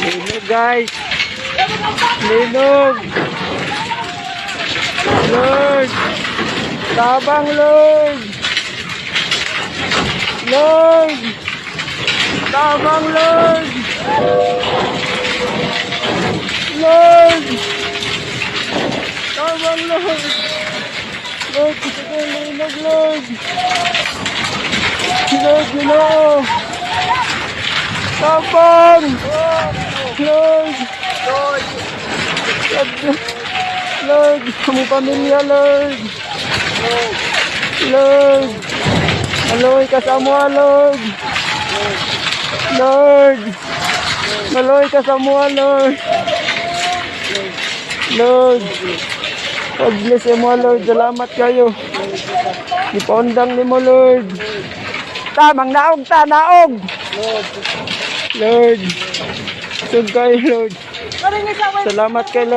Linog guys. Linog. Lord. Tabang Lord. Lord. Tabang Lord. Lord. Tabang Lord. Lord, gusto ko yung linog Lord. Lord, Ginoo. Tabang. Lord. Lord. Lord, aming pamilya, Lord. Lord. Maloy ka sa mua, Lord. Lord. Maloy ka sa mua, Lord. Lord. God-bless mo, Lord. Salamat kayo. Ipaundang ni mo, Lord. Tamang naog, naog. Lord. Sug kayo, Lord. Salamat kay Lord.